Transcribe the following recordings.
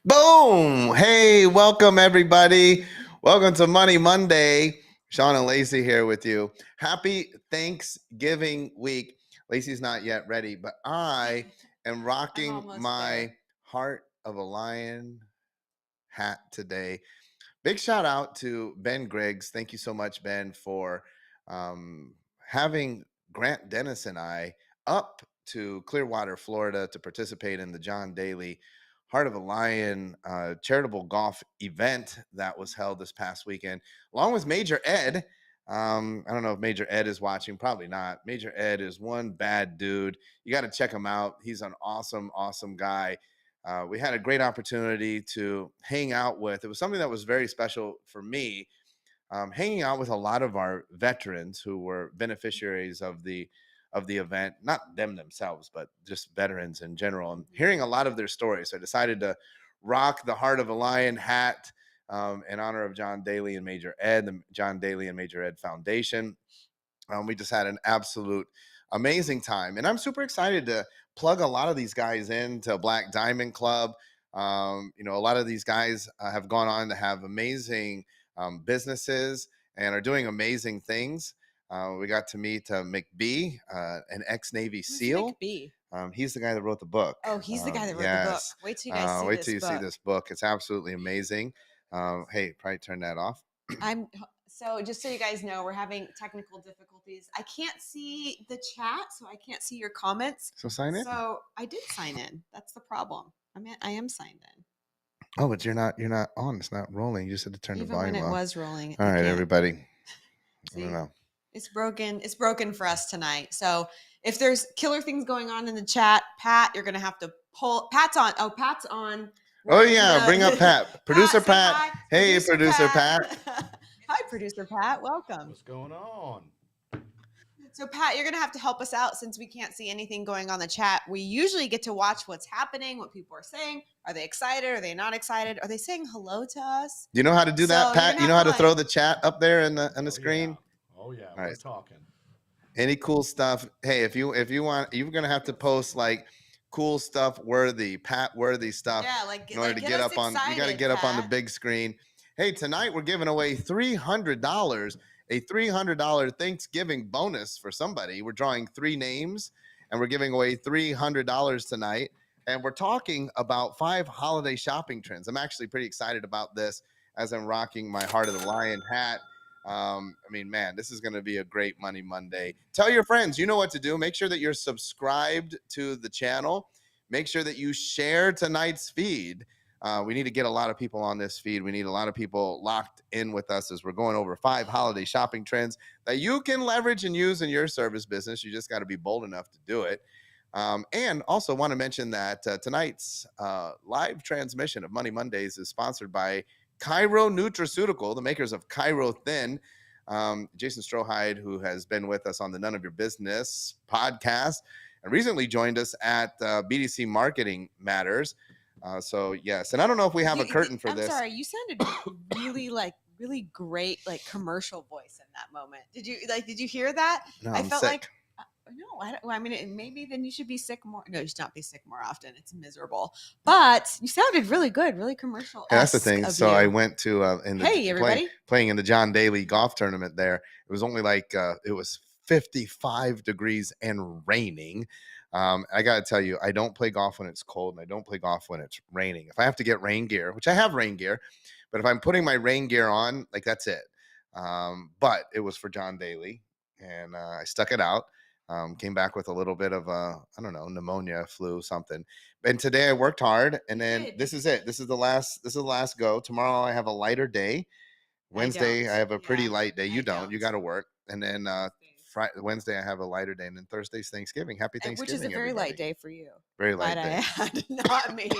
Boom! Hey, welcome everybody. Welcome to Money Monday. Shawn and Lacey here with you. Happy Thanksgiving week. Lacey's not yet ready, but I am rocking my Heart of a Lion hat today. Big shout out to Ben Griggs. Thank you so much, Ben, for having Grant Dennis and I up to Clearwater, Florida to participate in the John Daly Heart of a Lion charitable golf event that was held this past weekend, along with Major Ed. I don't know if Major Ed is watching. Probably not. Major Ed is one bad dude. You got to check him out. He's an awesome, awesome guy. We had a great opportunity to hang out with. It was something that was very special for me, hanging out with a lot of our veterans who were beneficiaries of the event, not them themselves, but just veterans in general, and hearing a lot of their stories. So I decided to rock the Heart of a Lion hat in honor of John Daly and Major Ed, the John Daly and Major Ed Foundation. We just had an absolute amazing time, and I'm super excited to plug a lot of these guys into Black Diamond Club. A lot of these guys have gone on to have amazing businesses and are doing amazing things. We got to meet McBee, an ex-Navy SEAL. McBee? He's the guy that wrote the book. Oh, he's the guy that wrote the book. Wait till you guys see wait this till you book. see this book. It's absolutely amazing. Hey, probably turn that off. So just so you guys know, we're having technical difficulties. I can't see the chat, so I can't see your comments. So sign in. So I did sign in. That's the problem. I am signed in. Oh, but you're not on. It's not rolling. You just had to turn Even the volume when it off. was rolling. All right, everybody. See, I don't know. It's broken. It's broken for us tonight. So if there's killer things going on in the chat, Pat, you're gonna have to pull. Pat's on. Oh, Pat's on. Oh yeah, bring up Pat. Producer Pat. Hi. Hey, producer Pat. Hi, producer Pat. Welcome. What's going on? So Pat, you're gonna have to help us out since we can't see anything going on the chat. We usually get to watch what's happening, what people are saying. Are they excited? Are they not excited? Are they saying hello to us? Do you know how to do that, Pat? You know how to throw the chat up there in the screen? Yeah. Oh yeah, all right. We're talking. Any cool stuff? Hey, if you want, you're gonna have to post like cool stuff, Pat worthy stuff. Yeah, like in order to get up on, you got to get up on the big screen. Hey, tonight we're giving away $300, a $300 Thanksgiving bonus for somebody. We're drawing 3 names, and we're giving away $300 tonight. And we're talking about 5 holiday shopping trends. I'm actually pretty excited about this as I'm rocking my Heart of the Lion hat. Man, this is going to be a great Money Monday. Tell your friends, you know what to do. Make sure that you're subscribed to the channel. Make sure that you share tonight's feed. We need to get a lot of people on this feed. We need a lot of people locked in with us as we're going over 5 holiday shopping trends that you can leverage and use in your service business. You just got to be bold enough to do it. And also want to mention that tonight's live transmission of Money Mondays is sponsored by Cairo Nutraceutical, the makers of Cairo Thin. Jason Strohide, who has been with us on the None of Your Business podcast and recently joined us at BDC Marketing Matters. So yes, and I don't know if we have a curtain for this. I'm sorry, you sounded really great, like commercial voice in that moment. Did you hear that? No, I I'm felt sick. like maybe then you should be sick more. No, you should not be sick more often. It's miserable. But you sounded really good, really commercial. Yeah, that's the thing. So I went to playing in the John Daly golf tournament there. It was only like it was 55 degrees and raining. I got to tell you, I don't play golf when it's cold, and I don't play golf when it's raining. If I have to get rain gear, which I have rain gear, but if I'm putting my rain gear on, like that's it. But it was for John Daly, and I stuck it out. Came back with a little bit of pneumonia, flu, something. And today I worked hard, and then this is it. This is the last go. Tomorrow I have a lighter day. Wednesday I have a pretty light day. You don't. You got to work. And then Wednesday I have a lighter day, and then Thursday's Thanksgiving. Happy Thanksgiving, which is a very light day for you. Very light day. Not me.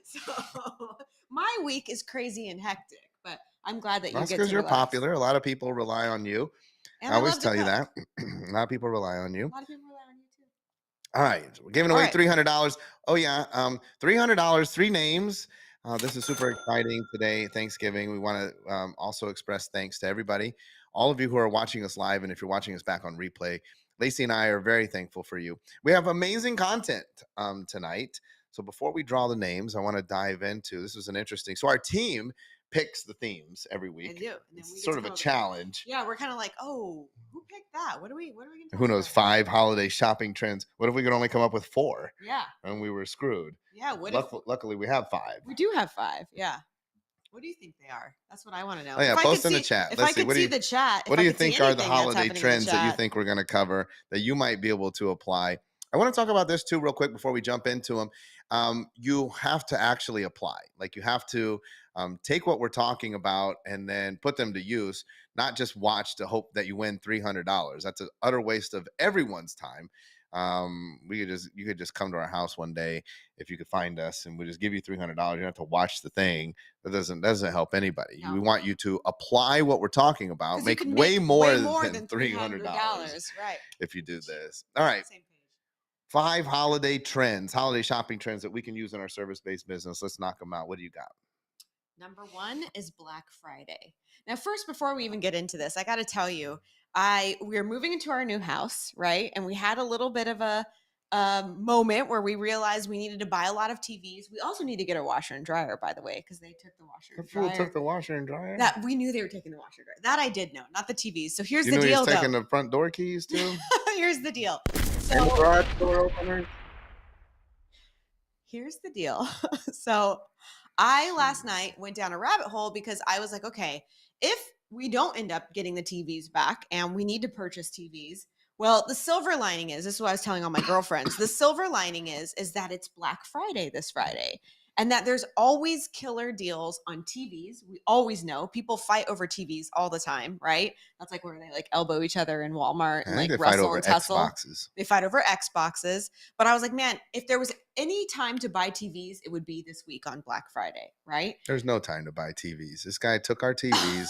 So my week is crazy and hectic, but I'm glad that you get to relax. Because you're popular. A lot of people rely on you. I always tell you that. A lot of people rely on you. A lot of people rely on you too. All right. We're giving away $300. Oh, yeah. $300, 3 names. This is super exciting today, Thanksgiving. We want to also express thanks to everybody, all of you who are watching us live. And if you're watching us back on replay, Lacey and I are very thankful for you. We have amazing content tonight. So before we draw the names, I want to dive into this. Is an interesting. So our team picks the themes every I week. do. And then It's we get sort to of a come up with, challenge. yeah, we're kind of like, oh, who picked that? What are we gonna talk Who knows? about? 5 holiday shopping trends. What if we could only come up with 4? Yeah. And we were screwed. Yeah. What if Luckily, we have 5. we do have 5? Yeah. What do you think they are? That's what I want to know. Oh yeah, If I could post in the see, chat. if I Let's see. could see the chat, What if do I you could see think are the anything that's holiday happening in the trends that you chat. think we're going to cover that you might be able to apply? I want to talk about this too, real quick, before we jump into them. You have to actually apply. Like you have to take what we're talking about and then put them to use, not just watch to hope that you win $300. That's an utter waste of everyone's time. You could just come to our house one day if you could find us, and we just give you $300. You don't have to watch the thing. That doesn't help anybody. No. We want you to apply what we're talking about, 'Cause you make can way make more way than more than $300 right? if you do this. All right, Same page. 5 holiday trends, holiday shopping trends that we can use in our service-based business. Let's knock them out. What do you got? Number 1 is Black Friday. Now, first, before we even get into this, I got to tell you, we are moving into our new house, right? And we had a little bit of a moment where we realized we needed to buy a lot of TVs. We also need to get a washer and dryer, by the way, because they took the washer The and fool dryer. took the washer and dryer. That we knew they were taking the washer and dryer. That I did know, not the TVs. So here's You the knew he deal, was taking though. the front door keys too. Here's the deal. And the So garage door opener. here's the deal. So I last night went down a rabbit hole because I was like, okay, if we don't end up getting the TVs back and we need to purchase TVs, well, the silver lining is, this is what I was telling all my girlfriends. The silver lining is that it's Black Friday this Friday. And that there's always killer deals on TVs. We always know people fight over TVs all the time, right? That's like where they like elbow each other in Walmart I and think like they fight wrestle over and tussle. Xboxes. They fight over Xboxes. But I was like, man, if there was any time to buy TVs, it would be this week on Black Friday, right? There's no time to buy TVs. This guy took our TVs.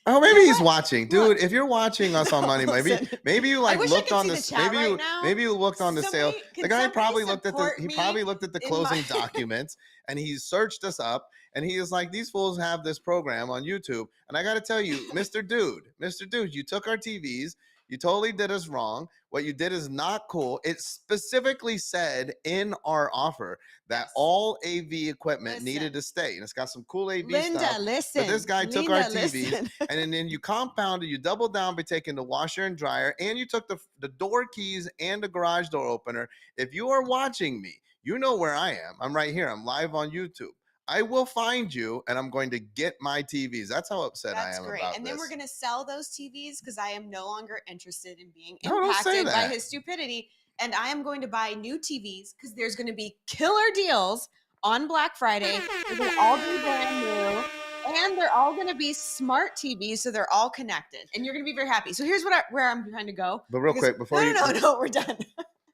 Oh, maybe You know he's what? watching, dude. Look. If you're watching us on No, Money, listen. maybe you I like wish I looked could on see the this. chat right now. Maybe you looked on the sale. Somebody- The can guy somebody probably looked at the. support He me probably looked at the in closing my- documents and he searched us up and he is like, these fools have this program on YouTube. And I got to tell you, Mr. Dude, you took our TVs. You totally did us wrong. What you did is not cool. It specifically said in our offer that Yes. all AV equipment Listen. needed to stay, and it's got some cool AV Linda, stuff. listen. But this guy took our Linda, TVs, listen. and then you compounded, you doubled down by taking the washer and dryer, and you took the door keys and the garage door opener. If you are watching me, you know where I am. I'm right here. I'm live on YouTube. I will find you, and I'm going to get my TVs. That's how upset I am great. about And then this. we're going to sell those TVs because I am no longer interested in being No, don't say impacted by that. his stupidity. And I am going to buy new TVs because there's going to be killer deals on Black Friday. They're going to all be brand new. And they're all going to be smart TVs, so they're all connected. And you're going to be very happy. So here's where I'm trying to go. But real quick, before No, we're done.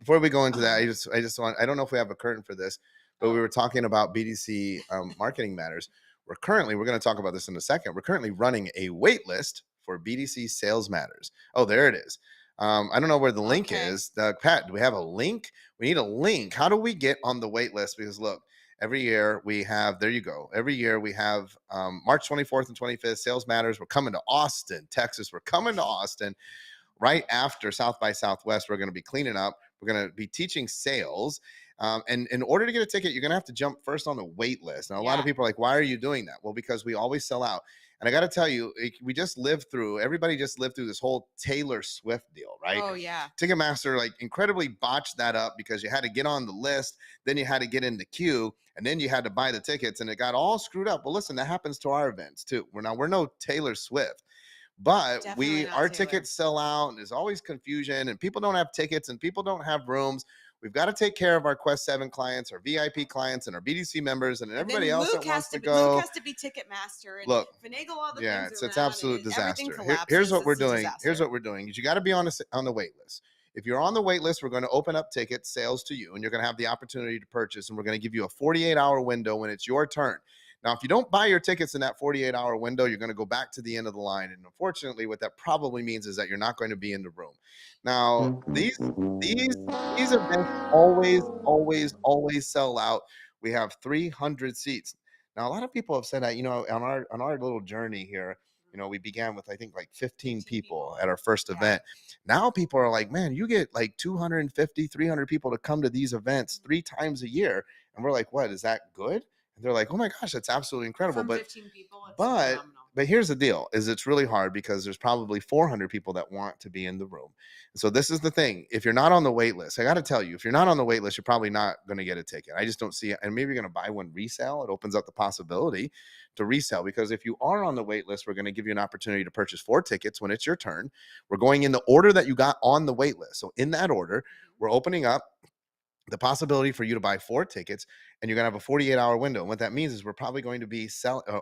Before we go into that, I just want, I don't know if we have a curtain for this, but we were talking about BDC marketing matters. We're going to talk about this in a second. We're currently running a wait list for BDC Sales Matters. Oh, there it is. I don't know where the link is. Pat, do we have a link? We need a link. How do we get on the wait list? Because look, every year we have, there you go. Every year we have March 24th and 25th, Sales Matters. We're coming to Austin, Texas. We're coming to Austin right after South by Southwest. We're going to be cleaning up. We're going to be teaching sales. And in order to get a ticket, you're going to have to jump first on the wait list. Now, a lot of people are like, why are you doing that? Well, because we always sell out. And I got to tell you, everybody just lived through this whole Taylor Swift deal, right? Oh, yeah. Ticketmaster like incredibly botched that up because you had to get on the list, then you had to get in the queue, and then you had to buy the tickets, and it got all screwed up. Well, listen, that happens to our events too. We're no Taylor Swift. But our tickets sell out, and there's always confusion, and people don't have tickets, and people don't have rooms. We've got to take care of our Quest 7 clients, our VIP clients, and our BDC members, and everybody else that wants to go. Luke has to be Ticketmaster and finagle all the things it's absolute disaster. Collapses. Here's what we're doing. Here's what we're doing. You got to be on the wait list. If you're on the wait list, we're going to open up ticket sales to you, and you're going to have the opportunity to purchase, and we're going to give you a 48-hour window when it's your turn. Now, if you don't buy your tickets in that 48-hour window, you're going to go back to the end of the line. And unfortunately, what that probably means is that you're not going to be in the room. Now, these events always sell out. We have 300 seats. Now, a lot of people have said that, on our little journey here, we began with, I think, like 15 15 people at our first Yeah. event. Now people are like, man, you get like 250, 300 people to come to these events 3 times a year. And we're like, what, is that good? And they're like, oh my gosh, that's absolutely incredible. From But 15 people, it's but phenomenal. but here's the deal, is it's really hard because there's probably 400 people that want to be in the room. So this is the thing. If you're not on the wait list, I got to tell you, if you're not on the wait list, you're probably not going to get a ticket. I just don't see it. And maybe you're going to buy one resale. It opens up the possibility to resell, because if you are on the wait list, we're going to give you an opportunity to purchase 4 tickets when it's your turn. We're going in the order that you got on the wait list. So in that order, we're opening up the possibility for you to buy 4 tickets, and you're going to have a 48-hour window. And what that means is we're probably going to be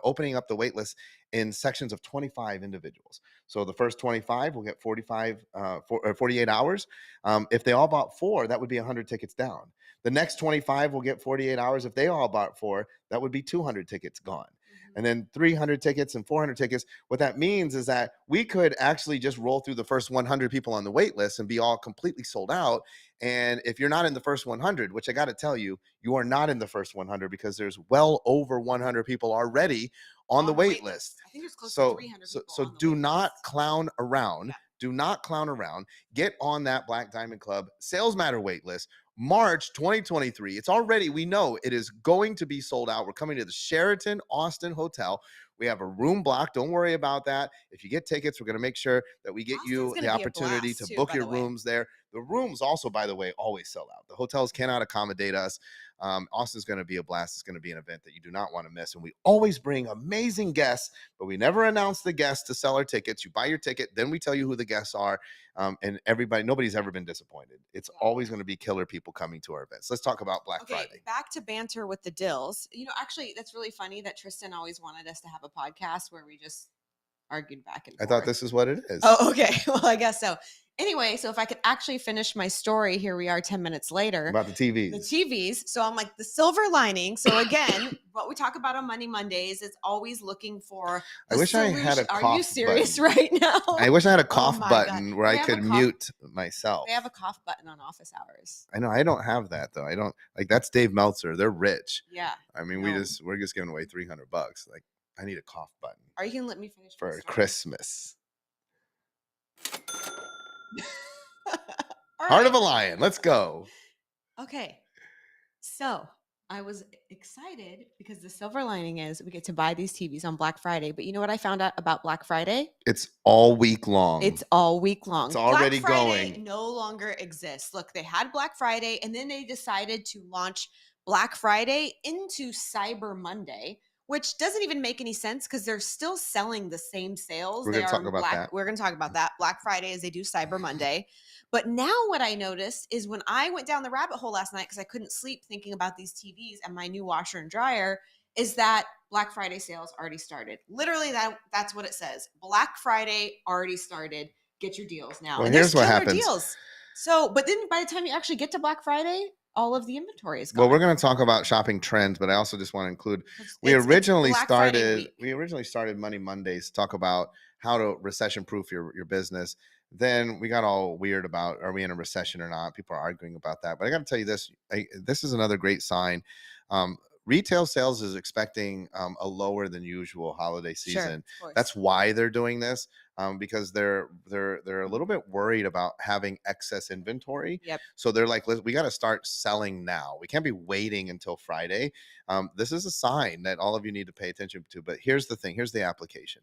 opening up the wait list in sections of 25 individuals. So the first 25 will get 48 hours. If they all bought 4, that would be 100 tickets down. The next 25 will get 48 hours. If they all bought 4, that would be 200 tickets gone. And then 300 tickets and 400 tickets. What that means is that we could actually just roll through the first 100 people on the wait list and be all completely sold out. And if you're not in the first 100, which I got to tell you, you are not in the first 100, because there's well over 100 people already on the wait list. I think there's close So, to 300 so, people so on the do wait not list. clown around. Yeah. Do not clown around. Get on that Black Diamond Club Sales Matter wait list. March 2023. It's already, we know it is going to be sold out. We're coming to the Sheraton Austin Hotel. We have a room block. Don't worry about that. If you get tickets, we're going to make sure that we get Austin's you gonna the be a opportunity blast to too, book by your the way. rooms there. The rooms also, by the way, always sell out. The hotels cannot accommodate us. Austin's going to be a blast. It's going to be an event that you do not want to miss. And we always bring amazing guests, but we never announce the guests to sell our tickets. You buy your ticket, then we tell you who the guests are. And nobody's ever been disappointed. It's always going to be killer people coming to our events. Let's talk about Black Friday. Back to banter with the Dills. Actually, that's really funny that Tristan always wanted us to have a podcast where we just argued back and forth. I thought this is what it is. Oh, okay. Well, I guess so. Anyway, so if I could actually finish my story, here we are 10 minutes later. About the TVs. The TVs. So I'm like, the silver lining. So again, what we talk about on Money Mondays is always looking for the I wish solution. I had a cough Are you serious button right now? I wish I had a cough my button God. where They I have a could cough- mute myself. They have a cough button on office hours. I know. I don't have that though. I don't like, that's Dave Meltzer. They're rich. Yeah. I mean, No. we're just giving away $300. Like, I need a cough button Are you going to let me finish my for story? Christmas. All Heart right. of a Lion. Let's go. Okay. So I was excited because the silver lining is we get to buy these TVs on Black Friday. But you know what I found out about Black Friday? It's all week long. It's all week long. It's already Black Friday going. no longer exists. Look, they had Black Friday and then they decided to launch Black Friday into Cyber Monday, which doesn't even make any sense because they're still selling the same sales. We're going to talk about that. We're going to talk about that. Black Friday is they do Cyber Monday. But now what I noticed is when I went down the rabbit hole last night because I couldn't sleep thinking about these TVs and my new washer and dryer, is that Black Friday sales already started. Literally, that's what it says. Black Friday already started. Get your deals now. Well, and here's what killer happens. Deals. So, but then by the time you actually get to Black Friday, all of the inventory is gone. Well, we're going to talk about shopping trends, but I also just want to include, we originally started Money Mondays to talk about how to recession proof your business. Then we got all weird about, are we in a recession or not? People are arguing about that. But I got to tell you this, this is another great sign. Retail sales is expecting a lower than usual holiday season. Sure, that's why they're doing this, because they're a little bit worried about having excess inventory. Yep. So they're like, we got to start selling now. We can't be waiting until Friday. This is a sign that all of you need to pay attention to. But here's the thing. Here's the application.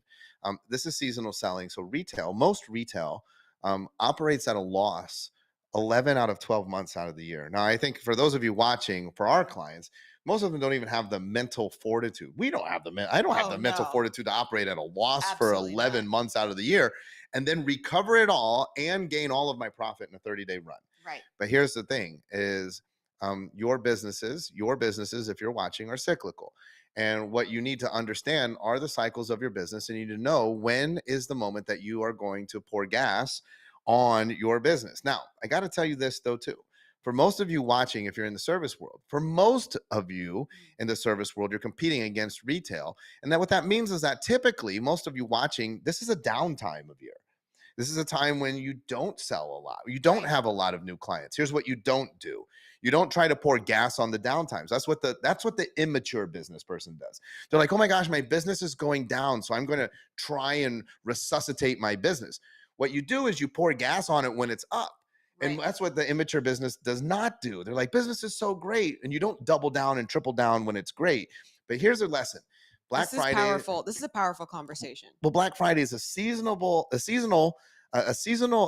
This is seasonal selling. So most retail operates at a loss 11 out of 12 months out of the year. Now, I think for those of you watching, for our clients, most of them don't even have the mental fortitude. I don't have the mental fortitude to operate at a loss Absolutely for 11 months out of the year and then recover it all and gain all of my profit in a 30-day run. Right. But here's the thing is your businesses, if you're watching, are cyclical. And what you need to understand are the cycles of your business. And you need to know when is the moment that you are going to pour gas on your business. Now, I got to tell you this though, too. For most of you watching, if you're in the service world, for most of you in the service world, you're competing against retail. And what that means is that typically most of you watching, this is a downtime of year. This is a time when you don't sell a lot. You don't have a lot of new clients. Here's what you don't do. You don't try to pour gas on the downtimes. That's what the immature business person does. They're like, oh my gosh, my business is going down, so I'm going to try and resuscitate my business. What you do is you pour gas on it when it's up. And Right. that's what the immature business does not do. They're like, business is so great. And you don't double down and triple down when it's great. But here's a lesson. Black This is Friday, powerful. This is a powerful conversation. well, Black Friday is a seasonal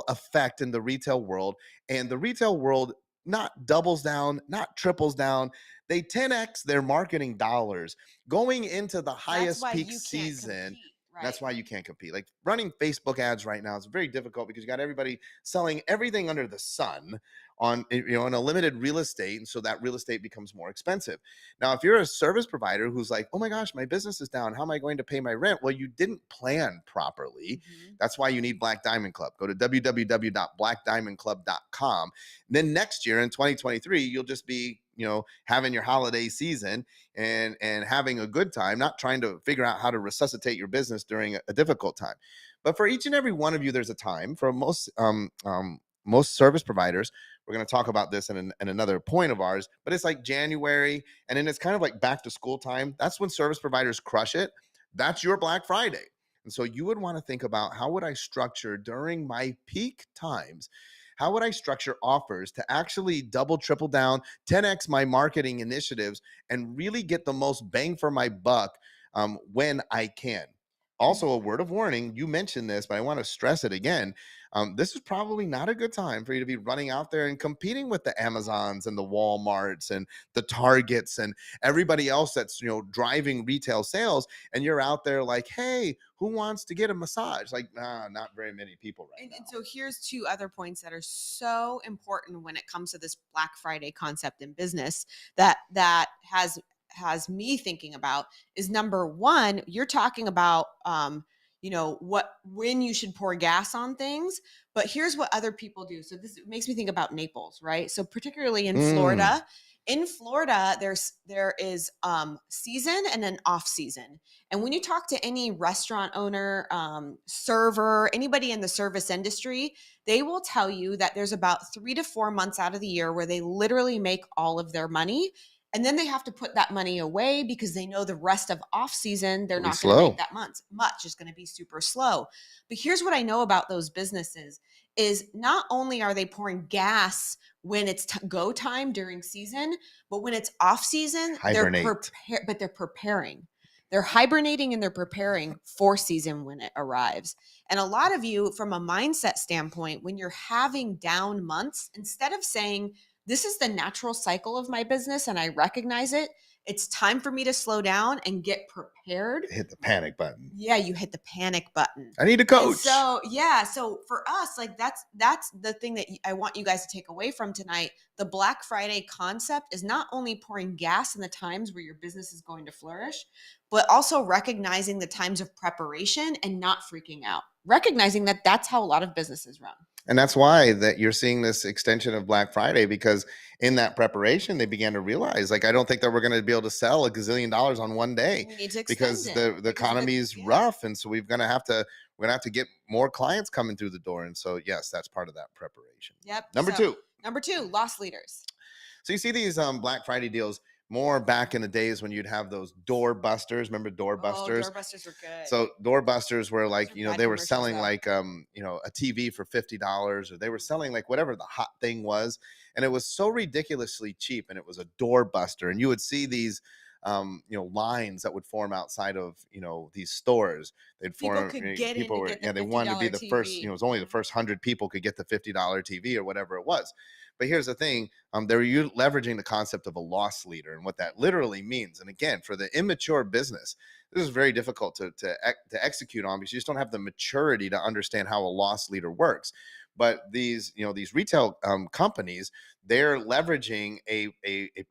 effect in the retail world, and the retail world not doubles down, not triples down. They 10x their marketing dollars going into the That's highest why peak you can't season. compete, That's right? why you can't compete. Like running Facebook ads right now is very difficult because you got everybody selling everything under the sun on, in a limited real estate, and so that real estate becomes more expensive. Now, if you're a service provider who's like, oh my gosh, my business is down, how am I going to pay my rent? Well, you didn't plan properly. Mhm. That's why you need Black Diamond Club. Go to www.blackdiamondclub.com. And then next year in 2023, you'll just be, having your holiday season and having a good time, not trying to figure out how to resuscitate your business during a difficult time. But for each and every one of you, there's a time. For most service providers, we're going to talk about this in another point of ours, but it's like January, and then it's kind of like back to school time. That's when service providers crush it. That's your Black Friday. And so you would want to think about, how would I structure during my peak times? How would I structure offers to actually double, triple down, 10x my marketing initiatives, and really get the most bang for my buck when I can? Also, a word of warning, you mentioned this, but I want to stress it again. This is probably not a good time for you to be running out there and competing with the Amazons and the Walmarts and the Targets and everybody else that's driving retail sales. And you're out there like, hey, who wants to get a massage? Like, nah, not very many people right now. And so here's two other points that are so important when it comes to this Black Friday concept in business that has me thinking about is number one, you're talking about when you should pour gas on things, but here's what other people do. So this makes me think about Naples, right? So particularly in Florida, there is season and an off season. And when you talk to any restaurant owner, server, anybody in the service industry, they will tell you that there's about 3 to 4 months out of the year where they literally make all of their money. And then they have to put that money away because they know the rest of off season, they're It'll be not going to slow. make that much. It's going to be super slow. But here's what I know about those businesses is not only are they pouring gas when it's go time during season, but when it's off season, Hibernate. they're preparing. They're hibernating and they're preparing for season when it arrives. And a lot of you, from a mindset standpoint, when you're having down months, instead of saying, this is the natural cycle of my business and I recognize it, it's time for me to slow down and get prepared. Hit the panic button. Yeah, you hit the panic button. I need a coach. And so for us, like that's the thing that I want you guys to take away from tonight. The Black Friday concept is not only pouring gas in the times where your business is going to flourish, but also recognizing the times of preparation and not freaking out. Recognizing that that's how a lot of businesses run. And that's why that you're seeing this extension of Black Friday, because in that preparation, they began to realize, like, I don't think that we're going to be able to sell $1 gazillion on one day We need to because extend the economy is rough. And so we're going to have to get more clients coming through the door. And so, yes, that's part of that preparation. Yep. Number two, loss leaders. So you see these Black Friday deals more back in the days when you'd have those door busters. Remember door busters? Doorbusters were good. So door busters were like, Those are they bad were commercials, selling though. like, a TV for $50, or they were selling like whatever the hot thing was. And it was so ridiculously cheap, and it was a door buster. And you would see these, lines that would form outside of, these stores. They'd form, people were, they wanted to be the first, it was only the first 100 people could get the $50 TV or whatever it was. But here's the thing, they were leveraging the concept of a loss leader and what that literally means. And again, for the immature business, this is very difficult to execute on because you just don't have the maturity to understand how a loss leader works. But these retail companies, they're leveraging a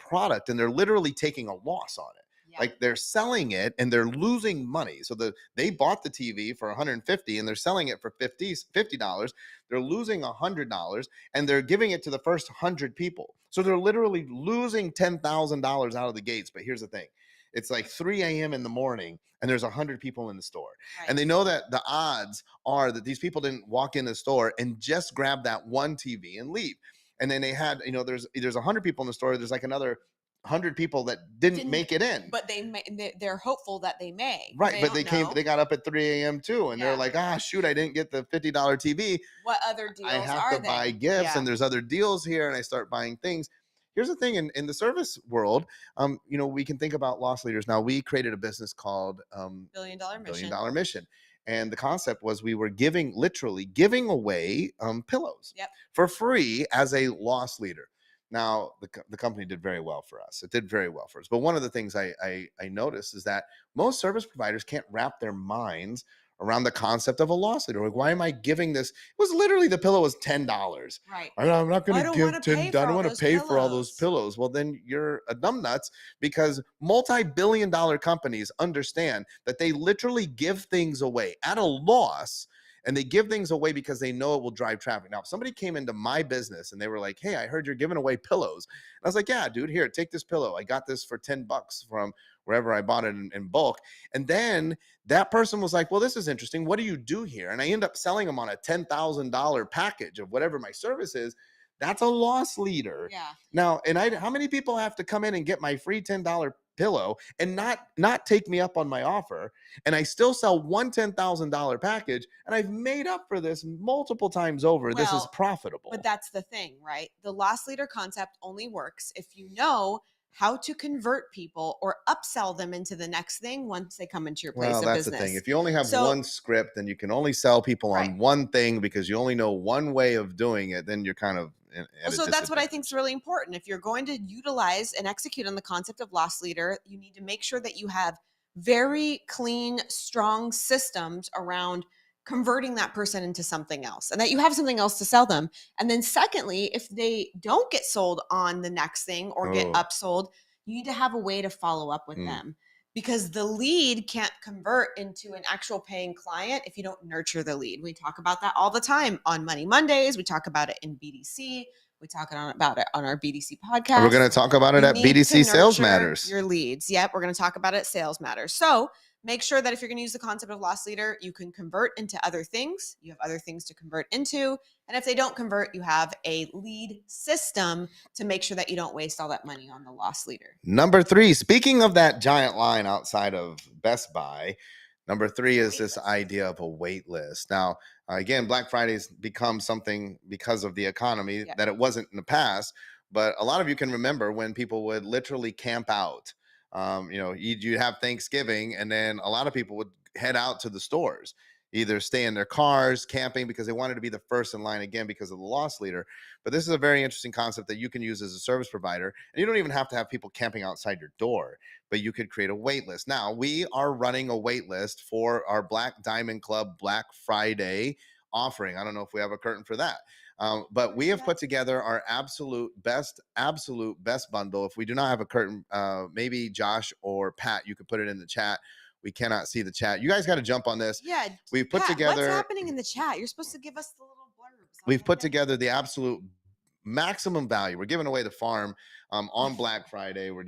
product, and they're literally taking a loss on it. Yeah. Like they're selling it and they're losing money. So they bought the TV for $150 and they're selling it for $50. They're losing $100 and they're giving it to the first 100 people. So they're literally losing $10,000 out of the gates. But here's the thing. It's like 3 a.m. in the morning and there's 100 people in the store. Right. And they know that the odds are that these people didn't walk in the store and just grab that one TV and leave. And then they had, there's 100 people in the store. There's like another 100 people that didn't make it in. But they're hopeful that they may. Right. But they got up at 3 a.m. too. And they're like, shoot, I didn't get the $50 TV. What other deals I have to buy gifts, and there's other deals here. And I start buying things. Here's the thing in the service world, we can think about loss leaders. Now, we created a business called Billion Dollar Mission. And the concept was we were literally giving away pillows for free as a loss leader. Now, the company did very well for us. It did very well for us. But one of the things I noticed is that most service providers can't wrap their minds around the concept of a loss leader. Like, why am I giving this? It was literally, the pillow was $10. Right. I'm not going to give $10. I don't want to pay for all those pillows. Well, then you're a numbnuts, because multi-billion-dollar companies understand that they literally give things away at a loss. And they give things away because they know it will drive traffic. Now, if somebody came into my business and they were like, hey, I heard you're giving away pillows. And I was like, yeah, dude, here, take this pillow. I got this for $10 from wherever I bought it in bulk. And then that person was like, well, this is interesting. What do you do here? And I end up selling them on a $10,000 package of whatever my service is. That's a loss leader. Yeah. Now, and how many people have to come in and get my free $10 pillow and not take me up on my offer, and I still sell one $10,000 package, and I've made up for this multiple times over. Well, this is profitable. But that's the thing, right? The loss leader concept only works if you know how to convert people or upsell them into the next thing once they come into your place of business. Well, that's the thing. If you only have one script, then you can only sell people on one thing because you only know one way of doing it. Then you're kind of so that's what I think is really important. If you're going to utilize and execute on the concept of loss leader, you need to make sure that you have very clean, strong systems around converting that person into something else, and that you have something else to sell them. And then secondly, if they don't get sold on the next thing or get upsold, you need to have a way to follow up with them, because the lead can't convert into an actual paying client if you don't nurture the lead. We talk about that all the time on Money Mondays. We talk about it in BDC. We talk about it on our BDC podcast. We're going to talk about it at BDC Sales Matters. Your leads. Yep. We're going to talk about it at Sales Matters. So make sure that if you're going to use the concept of loss leader, you can convert into other things. You have other things to convert into. And if they don't convert, you have a lead system to make sure that you don't waste all that money on the loss leader. Number 3, speaking of that giant line outside of Best Buy, number 3 is this idea of a wait list. Now, again, Black Friday's become something because of the economy that it wasn't in the past. But a lot of you can remember when people would literally camp out. You'd have Thanksgiving, and then a lot of people would head out to the stores, either stay in their cars, camping, because they wanted to be the first in line again because of the loss leader. But this is a very interesting concept that you can use as a service provider. And you don't even have to have people camping outside your door, but you could create a wait list. Now, we are running a wait list for our Black Diamond Club Black Friday offering. I don't know if we have a curtain for that. But we have put together our absolute best bundle. If we do not have a curtain, maybe Josh or Pat, you could put it in the chat. We cannot see the chat. You guys got to jump on this. Yeah. We've put together. What's happening in the chat? You're supposed to give us the little blurbs. We've put together the absolute maximum value. We're giving away the farm on Black Friday. We're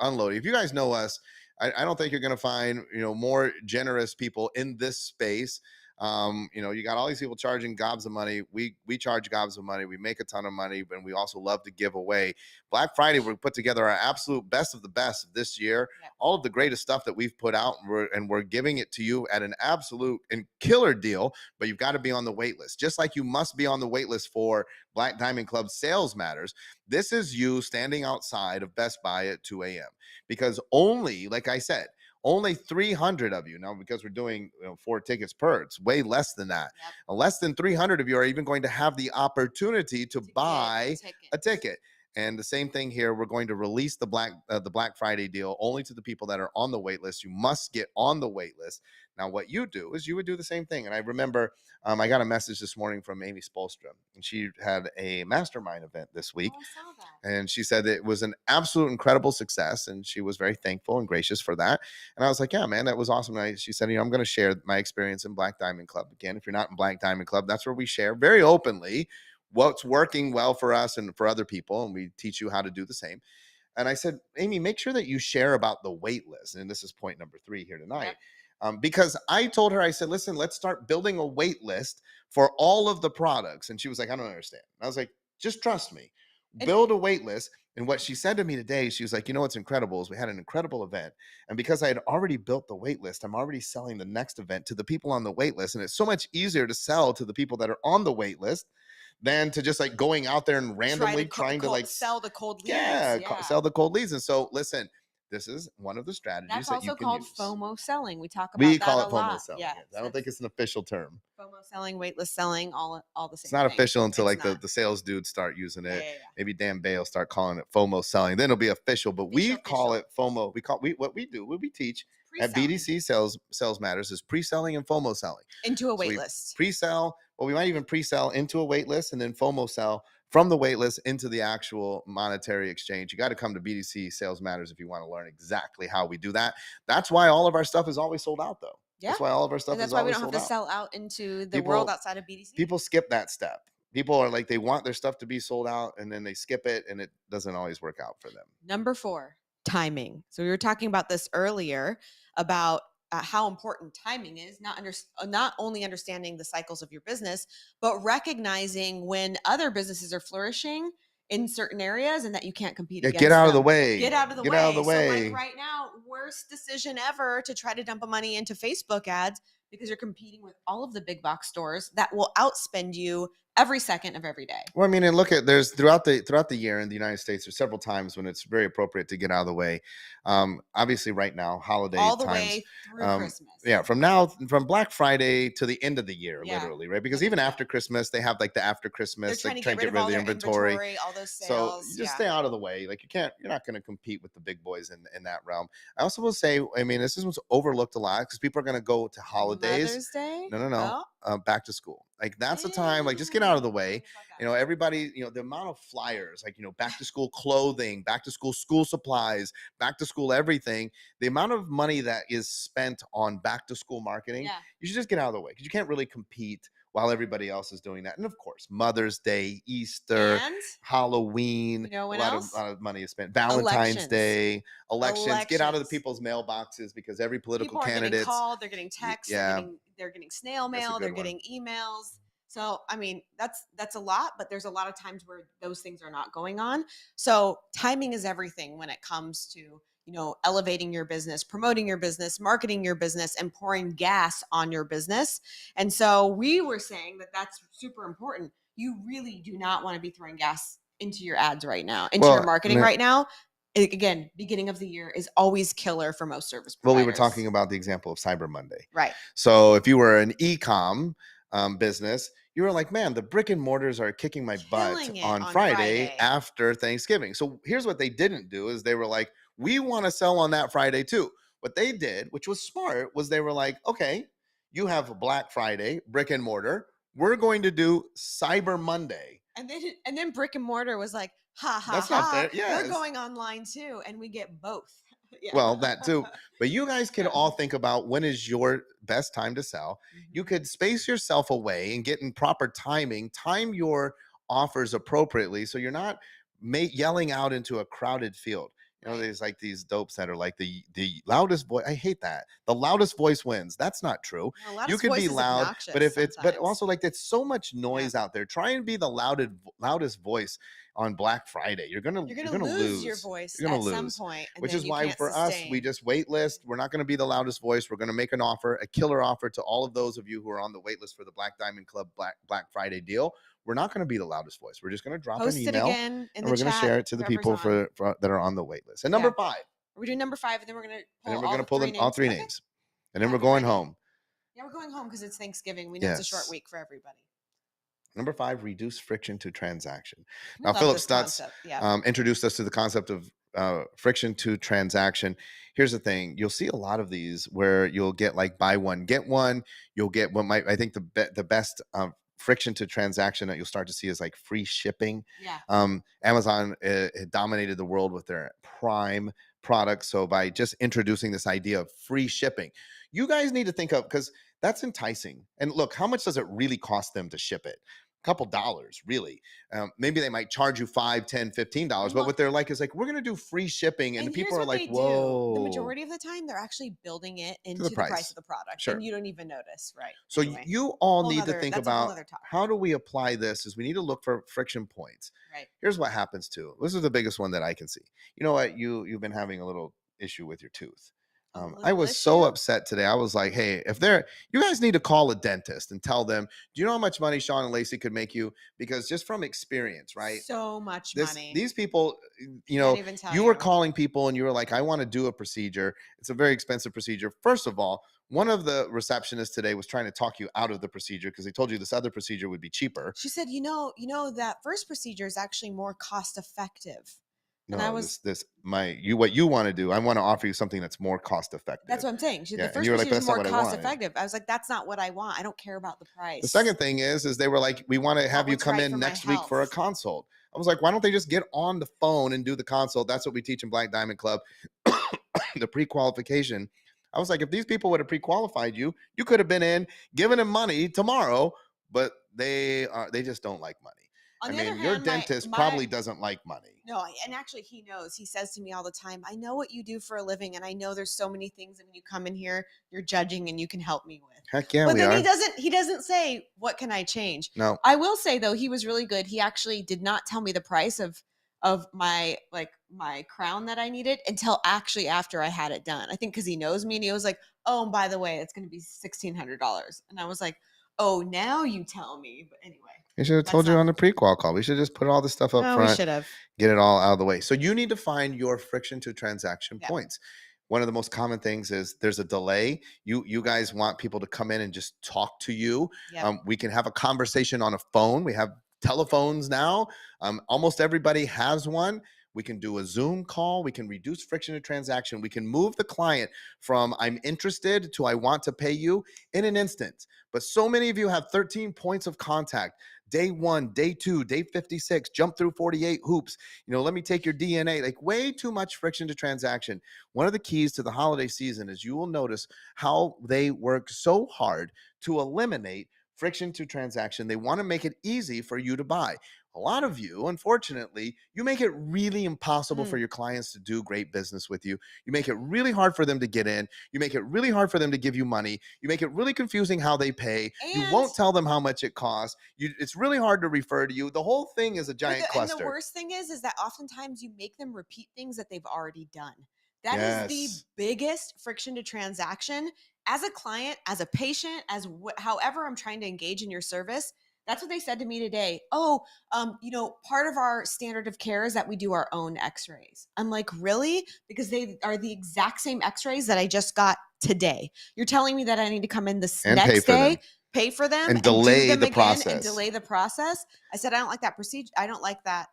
unloading. If you guys know us, I don't think you're going to find, more generous people in this space. You got all these people charging gobs of money. We charge gobs of money. We make a ton of money, and we also love to give away. Black Friday, we put together our absolute best of the best of this year. Yep. All of the greatest stuff that we've put out, and we're giving it to you at an absolute and killer deal. But you've got to be on the wait list, just like you must be on the wait list for Black Diamond Club Sales Matters. This is you standing outside of Best Buy at 2 a.m. because only, like I said, only 300 of you now, because we're doing 4 tickets per, it's way less than that. Yep. Less than 300 of you are even going to have the opportunity to buy a ticket. And the same thing here, we're going to release the Black Friday deal only to the people that are on the wait list. You must get on the wait list. Now, what you do is you would do the same thing. And I remember I got a message this morning from Amy Spolstrom, and she had a mastermind event this week. Oh, I saw that. And she said it was an absolute incredible success, and she was very thankful and gracious for that. And I was like, yeah, man, that was awesome. And she said, I'm going to share my experience in Black Diamond Club. Again, if you're not in Black Diamond Club, that's where we share very openly what's working well for us and for other people, and we teach you how to do the same. And I said, Amy, make sure that you share about the wait list. And this is point number 3 here tonight. Yep. Because I told her, I said, listen, let's start building a wait list for all of the products. And she was like, I don't understand. And I was like, Just trust me. And Build a wait list. And what she said to me today, she was like, you know what's incredible is we had an incredible event. And because I had already built the wait list, I'm already selling the next event to the people on the wait list. And it's so much easier to sell to the people that are on the wait list than to just like going out there and try to randomly trying to like sell the cold leads. yeah, Yeah. sell the cold leads. And so listen, this is one of the That's strategies that you also can called use. FOMO selling. We talk We about that call a it FOMO lot. selling. Yeah. Yes. I don't think it's an official term. FOMO selling, waitlist selling, all the same It's not thing. official until It's like the sales dudes start using Yeah, it. yeah. Maybe Dan Bay will start calling it FOMO selling. Then it'll be official. But we call it FOMO. What we teach at BDC Sales Matters is pre-selling and FOMO selling. Into a So waitlist. Pre-sell, well, we might even pre-sell into a waitlist and then FOMO sell from the waitlist into the actual monetary exchange. You got to come to BDC Sales Matters if you want to learn exactly how we do that. That's why all of our stuff is always sold out, though. Yeah. That's why all of our stuff And that's is why we always don't have sold to out. sell out into the world outside of BDC. People skip that step. People are like, they want their stuff to be sold out and then they skip it and it doesn't always work out for them. Number 4, timing. So we were talking about this earlier about how important timing is, not only understanding the cycles of your business, but recognizing when other businesses are flourishing in certain areas and that you can't compete against Get out them. of the way. Get out of the Get way. out of the So way. like right now, worst decision ever to try to dump money into Facebook ads because you're competing with all of the big box stores that will outspend you every second of every day. Well, I mean, and look at there's throughout the year in the United States, there's several times when it's very appropriate to get out of the way. Obviously, right now, holiday all the times, way through Christmas. Yeah, from Black Friday to the end of the year, literally, right? Because even after Christmas, they have like the after Christmas, they're like trying to get rid of all the their inventory, all those sales. So you just stay out of the way. Like you're not going to compete with the big boys in that realm. I also will say, I mean, this is what's overlooked a lot because people are going to go to holidays. Mother's Day? No. Back to school. Like that's the time. Like just get out of the way. You know, everybody. You know, the amount of flyers, like back to school clothing, back to school supplies, back to school everything. The amount of money that is spent on back to school marketing, you should just get out of the way because you can't really compete while everybody else is doing that. And of course, Mother's Day, Easter, and Halloween, you know, a lot of money is spent. Valentine's Day, elections. Get out of the people's mailboxes because every political candidate. Getting called, they're getting texts, they're getting snail mail, they're getting emails. So, I mean, that's a lot, but there's a lot of times where those things are not going on. So timing is everything when it comes to, elevating your business, promoting your business, marketing your business, and pouring gas on your business. And so we were saying that that's super important. You really do not want to be throwing gas into your ads right now, into your marketing right now. Again, beginning of the year is always killer for most service providers. Well, we were talking about the example of Cyber Monday. Right. So if you were an e-com business, you were like, man, the brick and mortars are kicking my butt on Friday after Thanksgiving. So here's what they didn't do is they were like, we want to sell on that Friday too. What they did, which was smart, was they were like, okay, you have Black Friday, brick and mortar. We're going to do Cyber Monday. And then brick and mortar was like, that's not fair. Yes. We're going online too, and we get both. Yeah. Well, that too. But you guys can all think about when is your best time to sell. Mm-hmm. You could space yourself away and get in proper timing, time your offers appropriately so you're not yelling out into a crowded field. You know, there's like these dopes that are like the loudest voice. I hate that. The loudest voice wins. That's not true. No, you could be loud, but but also like there's so much noise out there. Try and be the loudest voice on Black Friday. You're gonna lose your voice you're gonna at lose. some point, which is why for us we just wait list. We're not going to be the loudest voice. We're going to make an offer, a killer offer to all of those of you who are on the wait list for the Black Diamond Club Black Friday deal. We're not going to be the loudest voice. We're just going to drop an email and we're going to share it to the people for that are on the wait list. And number 5. We're doing number 5, and then we're going to pull all three names. And then we're going home. Yeah, we're going home because it's Thanksgiving. We know it's a short week for everybody. Number 5, reduce friction to transaction. Now, Philip Stutz introduced us to the concept of friction to transaction. Here's the thing. You'll see a lot of these where you'll get like buy one, get one. You'll get I think the best friction to transaction that you'll start to see is like free shipping. Amazon dominated the world with their Prime product. So by just introducing this idea of free shipping, you guys need to think of, because that's enticing. And look, how much does it really cost them to ship it? couple dollars, really. Maybe they might charge you $5, $10, $15, but Well, what they're like is like, we're going to do free shipping. And the and here's people are what like, they do. The whoa, majority of the time, they're actually building it to the into the price price. of the product, Sure. and you don't even notice, right? So Anyway, you all whole need to nother think that's a whole about nother topic. how do we apply this is we need to look for friction points. Right. Here's what happens too. This is the biggest one that I can see. You know what? You've been having a little issue with your tooth. A I little was so issue? upset today. I was like, hey, you guys need to call a dentist and tell them, do you know how much money Shawn and Lacey could make you? Because just from experience, right? So much money. These people, Can't even tell you were you. calling people and you were like, I want to do a procedure. It's a very expensive procedure. First of all, one of the receptionists today was trying to talk you out of the procedure because they told you this other procedure would be cheaper. She said, that first procedure is actually more cost effective. And I No, was, what you want to do. I want to offer you something that's more cost effective. that's what I'm saying. The Yeah, and first you were like, procedure but is that's not more what I cost wanted. effective. I was like, that's not what I want. I don't care about the price. The second thing is they were like, we want to have you what's come right in for my next week for a health. consult. I was like, why don't they just get on the phone and do the consult? That's what we teach in Black Diamond Club, the pre-qualification. I was like, if these people would have pre-qualified you, you could have been in, given them money tomorrow, but they just don't like money. On I the other mean, your hand, dentist probably doesn't like money. no, and actually he knows. He says to me all the time, I know what you do for a living, and I know there's so many things that when you come in here, you're judging and you can help me with. Heck yeah, But we then are. he doesn't say, what can I change? No. I will say though, he was really good. He actually did not tell me the price of my crown that I needed until actually after I had it done. I think because he knows me and he was like, oh, and by the way, it's gonna be $1,600. And I was like, oh, now you tell me. But anyway. He should have told you on the pre-qual call. We should just put all this stuff up We front, should have. get it all out of the way. So you need to find your friction to transaction Yeah. points. One of the most common things is there's a delay. You guys want people to come in and just talk to you. Yep. We can have a conversation on a phone. We have telephones now. Almost everybody has one. We can do a Zoom call. We can reduce friction to transaction. We can move the client from I'm interested to I want to pay you in an instant. But so many of you have 13 points of contact. Day 1, day 2, day 56, jump through 48 hoops. Let me take your DNA. Like way too much friction to transaction. One of the keys to the holiday season is you will notice how they work so hard to eliminate friction to transaction. They want to make it easy for you to buy. A lot of you, unfortunately, you make it really impossible for your clients to do great business with you. You make it really hard for them to get in. You make it really hard for them to give you money. You make it really confusing how they pay. You won't tell them how much it costs. It's really hard to refer to you. The whole thing is a giant cluster. And the worst thing is that oftentimes you make them repeat things that they've already done. That is the biggest friction to transaction. As a client, as a patient, however I'm trying to engage in your service, that's what they said to me today. Oh, part of our standard of care is that we do our own x-rays. I'm like, really? Because they are the exact same x-rays that I just got today. You're telling me that I need to come in this next day, pay for them, and delay the process. And delay the process. I said, I don't like that procedure. I don't like that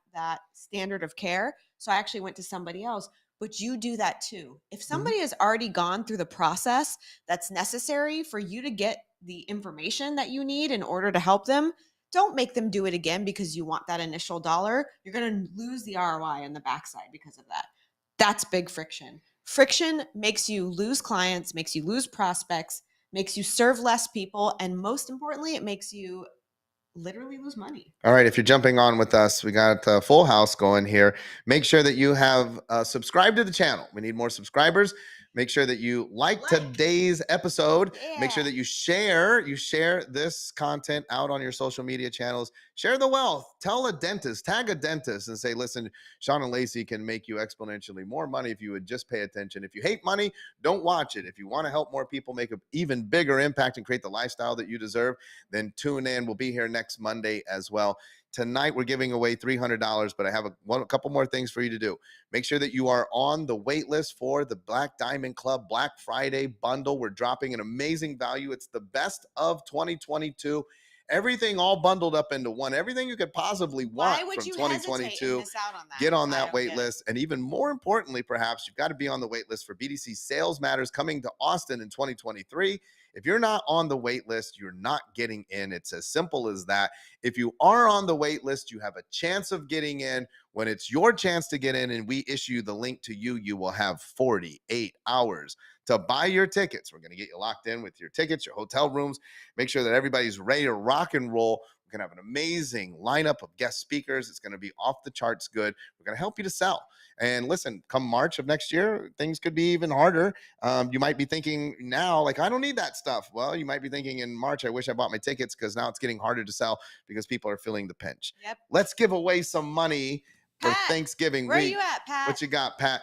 standard of care. So I actually went to somebody else. But you do that too. If somebody has already gone through the process that's necessary for you to get the information that you need in order to help them, don't make them do it again because you want that initial dollar. You're going to lose the ROI on the backside because of that. That's big friction. Friction makes you lose clients, makes you lose prospects, makes you serve less people, and most importantly, it makes you literally lose money. All right. If you're jumping on with us, we got a full house going here. Make sure that you have subscribed to the channel. We need more subscribers. Make sure that you like today's episode. Yeah. Make sure that you share this content out on your social media channels. Share the wealth. Tell a dentist, tag a dentist and say, listen, Shawn and Lacey can make you exponentially more money if you would just pay attention. If you hate money, don't watch it. If you want to help more people make an even bigger impact and create the lifestyle that you deserve, then tune in. We'll be here next Monday as well. Tonight, we're giving away $300, but I have a couple more things for you to do. Make sure that you are on the wait list for the Black Diamond Club Black Friday bundle. We're dropping an amazing value. It's the best of 2022. Everything all bundled up into one. Everything you could possibly want from 2022. Miss out on that? Get on that wait list. And even more importantly, perhaps, you've got to be on the wait list for BDC Sales Matters coming to Austin in 2023. If you're not on the wait list, you're not getting in. It's as simple as that. If you are on the wait list, you have a chance of getting in. When it's your chance to get in and we issue the link to you, you will have 48 hours to buy your tickets. We're going to get you locked in with your tickets, your hotel rooms. Make sure that everybody's ready to rock and roll. We're going to have an amazing lineup of guest speakers. It's going to be off the charts good. We're going to help you to sell. And listen, come March of next year, things could be even harder. You might be thinking now, like, I don't need that stuff. Well, you might be thinking in March, I wish I bought my tickets, because now it's getting harder to sell because people are feeling the pinch. Yep. Let's give away some money for Pat, Thanksgiving where week. are you at, Pat? What you got, Pat?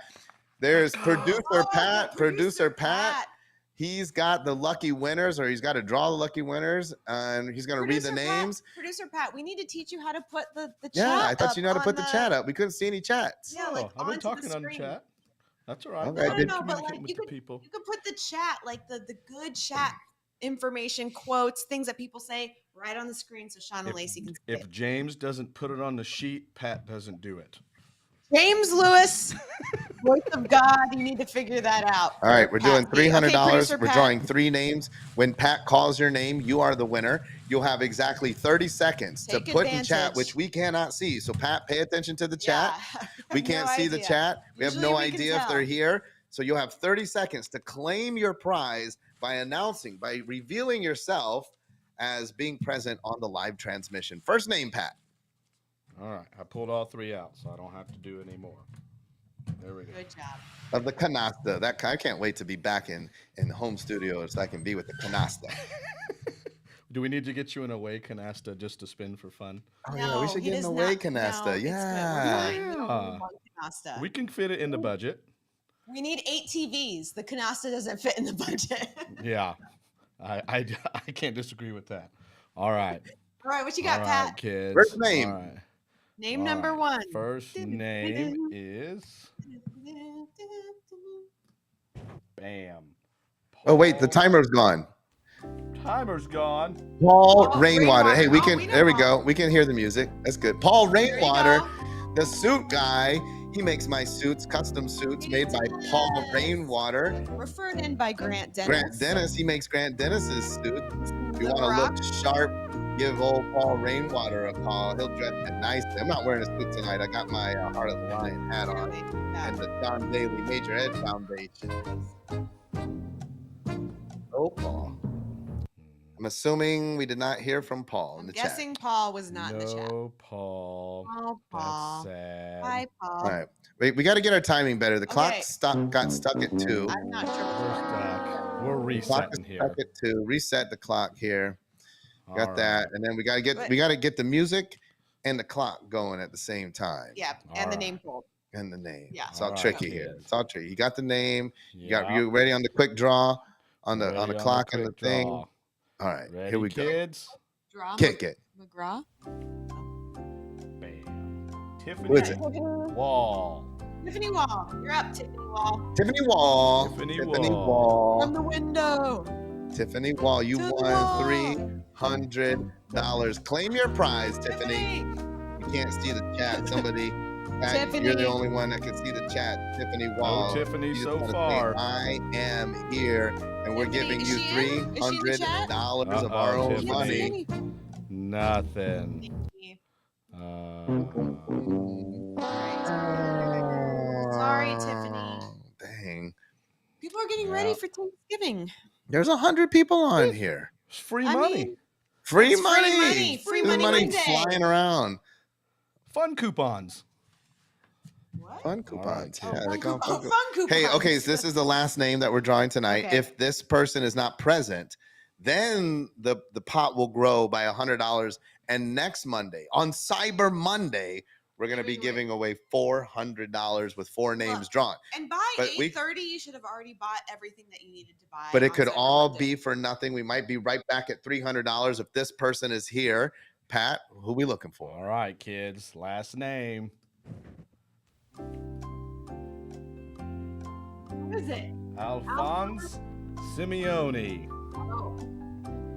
There's producer Pat. Producer Pat. He's got the lucky winners, or he's got to draw the lucky winners, and he's going to read the names. Producer Pat, we need to teach you how to put the chat. Yeah, I thought you know how to put the chat up. We couldn't see any chats. Yeah, like I've been talking on the chat. That's all right. Okay, no, but like you could put the chat, like the good chat information, quotes, things that people say right on the screen, so Shawn and Lacey can see it. If James doesn't put it on the sheet, Pat doesn't do it. James Lewis, voice of God, you need to figure that out. All right, we're doing $300. We're Pat. drawing 3 names. When Pat calls your name, you are the winner. You'll have exactly 30 seconds to put in chat, which we cannot see. So Pat, pay attention to the chat. We can't see the chat. We have no idea if they're here. So you'll have 30 seconds to claim your prize by revealing yourself as being present on the live transmission. First name, Pat. All right, I pulled all 3 out, so I don't have to do any more. There we go. Good job. Of the canasta. I can't wait to be back in the home studio so I can be with the canasta. Do we need to get you an away canasta just to spin for fun? Oh, yeah, we should get an away canasta. We can fit it in the budget. We need 8 TVs. The canasta doesn't fit in the budget. Yeah, I can't disagree with that. All right. All right, what you got, Pat? Kids. First name. All right. Name number 1. First name is Bam. Oh, wait, the timer's gone. Timer's gone. Paul Rainwater. Hey, there we go. We can hear the music. That's good. Paul Rainwater, the suit guy. He makes my suits, custom suits made by Paul Rainwater. Referred in by Grant Dennis. Grant Dennis, he makes Grant Dennis's suit. If you want to look sharp, give old Paul Rainwater a call. He'll dress it nicely. I'm not wearing a suit tonight. I got my Heart of the Lion hat on and the John Daly Major Ed Foundation. Oh, Paul. I'm assuming we did not hear from Paul in the chat. Guessing Paul was not in the chat. No, Paul. Oh, Paul. That's sad. Hi, Paul. All right. We got to get our timing better. The clock got stuck at 2. I'm not sure. We're resetting here. Stuck at 2. Reset the clock here. Got that. And then we got to get the music and the clock going at the same time. Yeah, and the name pulled. And the name. Yeah. It's all tricky here. It's all tricky. You got the name. You ready on the quick draw on the clock and the thing. All right. Ready, here we go. Kids? Draw. Kick it. McGraw. Bam. Tiffany Wall. Tiffany Wall. You're up, Tiffany Wall. Tiffany Wall. Tiffany Wall. From the window. Tiffany Wall, you won $300. Claim your prize, Tiffany. You can't see the chat. Somebody, Tiffany. you're the only one that can see the chat. Tiffany Wall. No Tiffany so say, far. I am here, and we're giving you $300 of our own Tiffany. money. Nothing. Sorry, Tiffany. Dang. People are getting ready for Thanksgiving. There's 100 people on here. It's free money. Free money. Free money flying around. Fun coupons. What? Fun coupons. Oh, Yeah, fun coupons. Hey, okay, so this is the last name that we're drawing tonight. Okay. If this person is not present, then the pot will grow by $100. And next Monday, on Cyber Monday, we're going to be giving away $400 with 4 names drawn. And by 8:30, you should have already bought everything that you needed to buy. But it could all be for nothing. We might be right back at $300 if this person is here. Pat, who are we looking for? All right, kids. Last name. Who is it? Alphonse Simeone. Oh.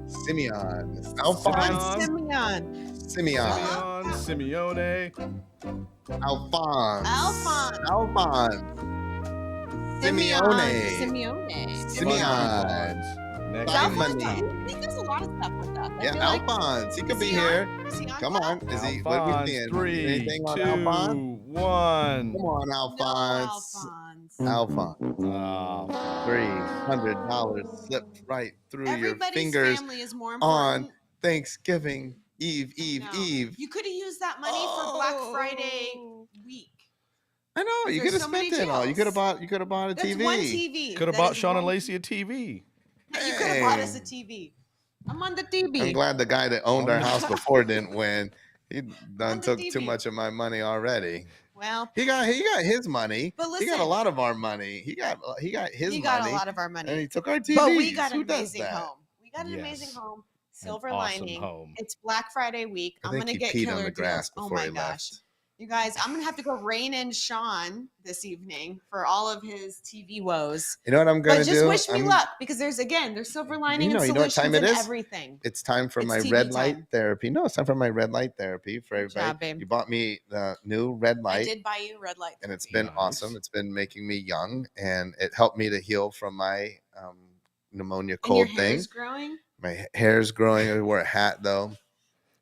Simeon. Alphonse. Simeone. Simeone. Alphonse. Simeone. Next. He does a lot of stuff with us. Yeah, Alphonse. He could be here. Come on. Is he? What are we seeing? 3, Anything on 2, Alphonse? 1. Come on, Alphonse. Alphonse. $300 slipped right through your fingers family is more on important. Thanksgiving Eve. You could have used that money for Black Friday week. I know you could have spent it all. You could have bought a That's TV. one TV. Could have bought Shawn and Lacey a TV. You could have bought us a TV. I'm on the TV. I'm glad the guy that owned our house before didn't win. He done took too much of my money already. Well, he got his money. But listen, he got a lot of our money. He got his money. He got a lot of our money. And he took our TV. But we got an amazing home. We got an amazing home. Silver lining. Home. It's Black Friday week. I'm gonna get peed killer on the grass deals. before Oh my he gosh. left. You guys, I'm gonna have to go rein in Shawn this evening for all of his TV woes. You know what I'm gonna do? But just wish me luck because there's silver lining and solutions in everything. It's time for my TV red light time. therapy. No, it's time for my red light therapy for everybody. Job, babe. You bought me the new red light. I did buy you red light, and it's been awesome. It's been making me young, and it helped me to heal from my pneumonia cold and your thing. hair's growing. My hair's growing. I wore a hat though.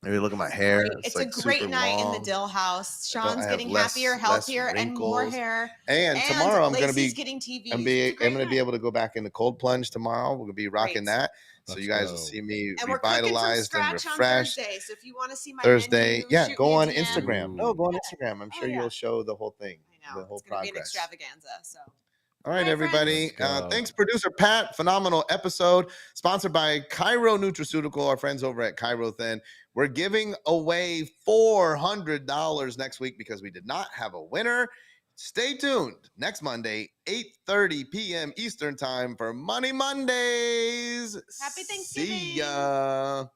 Maybe look at my hair. It's like a great night long. in the Dill house. Sean's getting less, happier, healthier, and more wrinkles. hair. And tomorrow I'm gonna be getting TV. I'm gonna be able to go back into cold plunge tomorrow. We're gonna be rocking that. So you guys will see me revitalized and refreshed. On Thursday, so if you want to see my Thursday, menu, go on Instagram. No, go on Instagram. I'm sure yeah. you'll show the whole thing. I know. The whole it's gonna progress. be an extravaganza. So. All right, everybody. Let's go. Thanks, producer Pat. Phenomenal episode. Sponsored by Cairo Nutraceutical, our friends over at Cairo Thin. We're giving away $400 next week because we did not have a winner. Stay tuned. Next Monday, 8:30 p.m. Eastern Time for Money Mondays. Happy Thanksgiving. See ya.